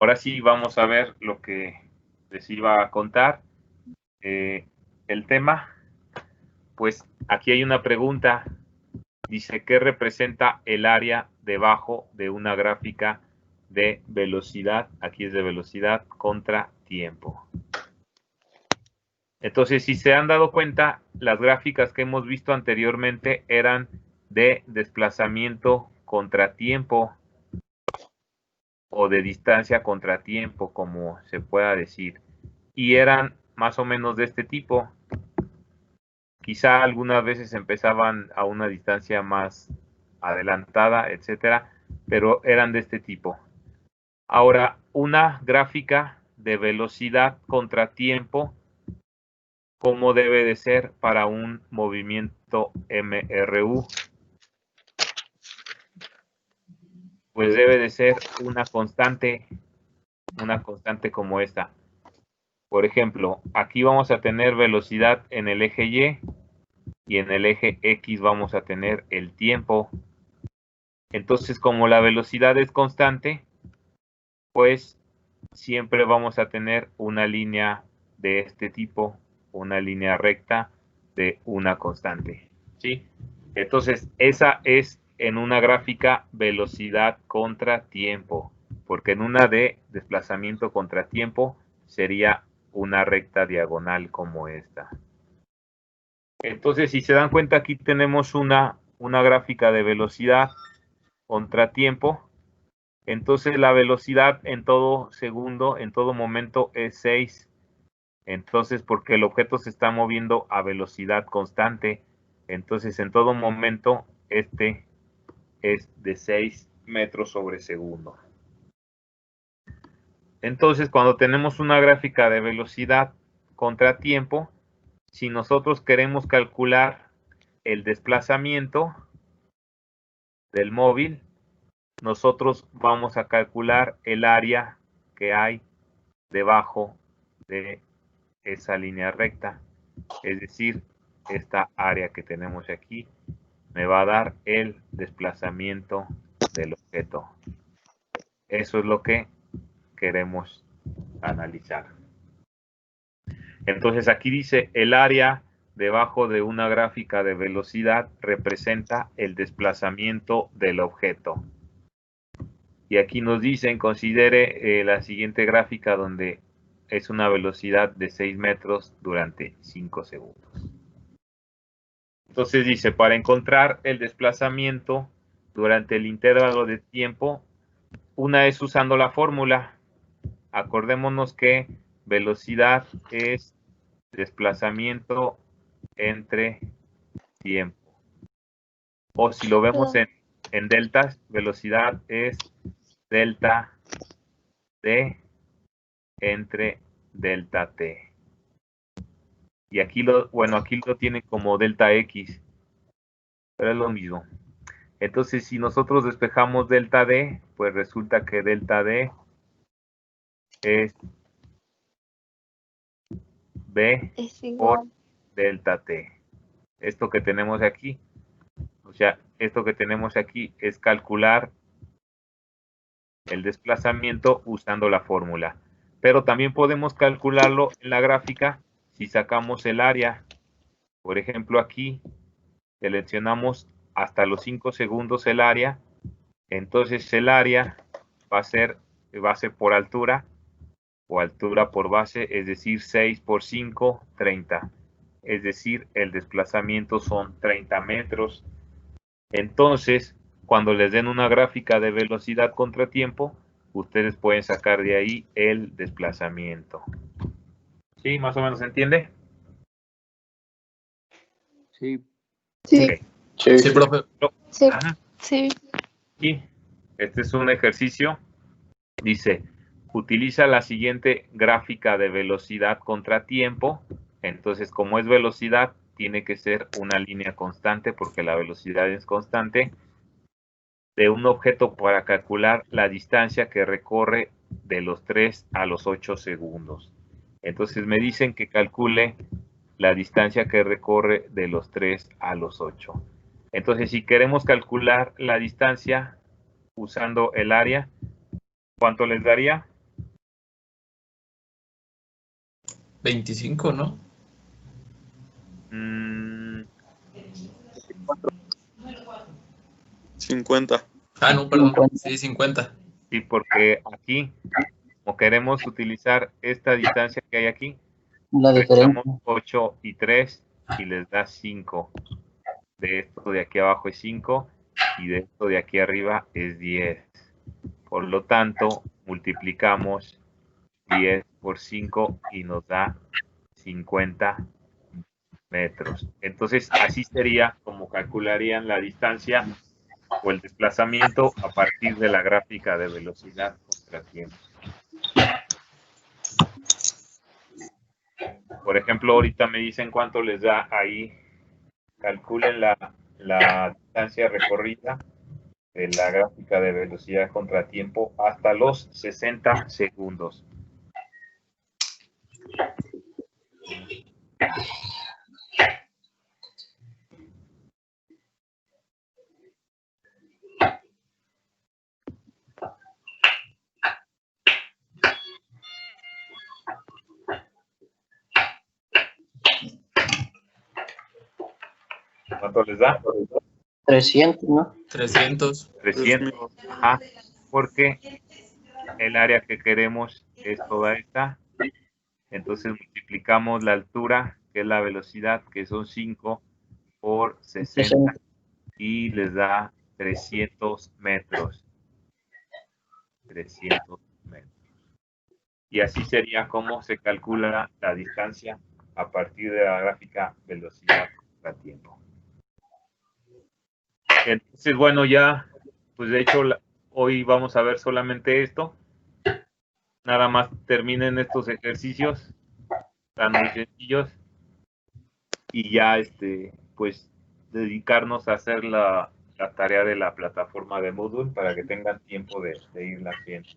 ahora sí vamos a ver lo que les iba a contar. El tema, pues aquí hay una pregunta. Dice, ¿qué representa el área debajo de una gráfica de velocidad? Aquí es de velocidad contra tiempo. Entonces, si se han dado cuenta, las gráficas que hemos visto anteriormente eran de desplazamiento contra tiempo o de distancia contra tiempo, como se pueda decir. Y eran más o menos de este tipo. Quizá algunas veces empezaban a una distancia más adelantada, etcétera, pero eran de este tipo. Ahora, una gráfica de velocidad contra tiempo, ¿cómo debe de ser para un movimiento MRU? Pues debe de ser una constante como esta. Por ejemplo, aquí vamos a tener velocidad en el eje Y y en el eje X vamos a tener el tiempo. Entonces, como la velocidad es constante, pues siempre vamos a tener una línea de este tipo, una línea recta de una constante, ¿sí? Entonces, esa es en una gráfica velocidad contra tiempo, porque en una de desplazamiento contra tiempo sería una recta diagonal como esta. Entonces, si se dan cuenta, aquí tenemos una gráfica de velocidad contra tiempo. Entonces, la velocidad en todo segundo, en todo momento, es 6. Entonces, porque el objeto se está moviendo a velocidad constante, entonces en todo momento este es de 6 metros sobre segundo. Entonces, cuando tenemos una gráfica de velocidad contra tiempo, si nosotros queremos calcular el desplazamiento del móvil, nosotros vamos a calcular el área que hay debajo de esa línea recta, es decir, esta área que tenemos aquí me va a dar el desplazamiento del objeto. Eso es lo que queremos analizar. Entonces aquí dice el área debajo de una gráfica de velocidad representa el desplazamiento del objeto. Y aquí nos dicen, considere la siguiente gráfica donde es una velocidad de 6 metros durante 5 segundos. Entonces dice, para encontrar el desplazamiento durante el intervalo de tiempo, una es usando la fórmula. Acordémonos que velocidad es desplazamiento entre tiempo. O si lo vemos en deltas, velocidad es delta D entre delta T. Y aquí aquí lo tienen como delta X, pero es lo mismo. Entonces, si nosotros despejamos delta D, pues resulta que delta D es B por delta T. Esto que tenemos aquí, o sea, esto que tenemos aquí es calcular el desplazamiento usando la fórmula. Pero también podemos calcularlo en la gráfica si sacamos el área. Por ejemplo, aquí seleccionamos hasta los 5 segundos el área. Entonces el área va a ser base por altura o altura por base, es decir, 6 por 5, 30. Es decir, el desplazamiento son 30 metros. Entonces, cuando les den una gráfica de velocidad contra tiempo, ustedes pueden sacar de ahí el desplazamiento. ¿Sí? ¿Más o menos se entiende? Sí. Sí. Okay. Sí, profe. Sí. Ajá. Sí. Y este es un ejercicio. Dice, utiliza la siguiente gráfica de velocidad contra tiempo. Entonces, como es velocidad, tiene que ser una línea constante porque la velocidad es constante de un objeto para calcular la distancia que recorre de los 3 a los 8 segundos. Entonces me dicen que calcule la distancia que recorre de los 3 a los 8. Entonces, si queremos calcular la distancia usando el área, ¿cuánto les daría? 25, ¿no? 50. Ah, no, perdón. Sí, 50. Sí, porque aquí, como queremos utilizar esta distancia que hay aquí, La restamos diferencia. 8 y 3 y les da 5. De esto de aquí abajo es 5 y de esto de aquí arriba es 10. Por lo tanto, multiplicamos 10 por 5 y nos da 50 metros. Entonces, así sería como calcularían la distancia o el desplazamiento a partir de la gráfica de velocidad contra tiempo. Por ejemplo, ahorita me dicen cuánto les da ahí. Calculen la distancia recorrida de la gráfica de velocidad contra tiempo hasta los 60 segundos. ¿Cuánto les da? 300, ¿no? 300. 300. Ajá, porque el área que queremos es toda esta. Entonces multiplicamos la altura, que es la velocidad, que son 5 por 60 y les da 300 metros. 300 metros. Y así sería como se calcula la distancia a partir de la gráfica velocidad contra tiempo. Entonces, bueno, ya, pues de hecho, hoy vamos a ver solamente esto. Nada más terminen estos ejercicios tan muy sencillos y ya, pues, dedicarnos a hacer la tarea de la plataforma de Moodle para que tengan tiempo de irla haciendo.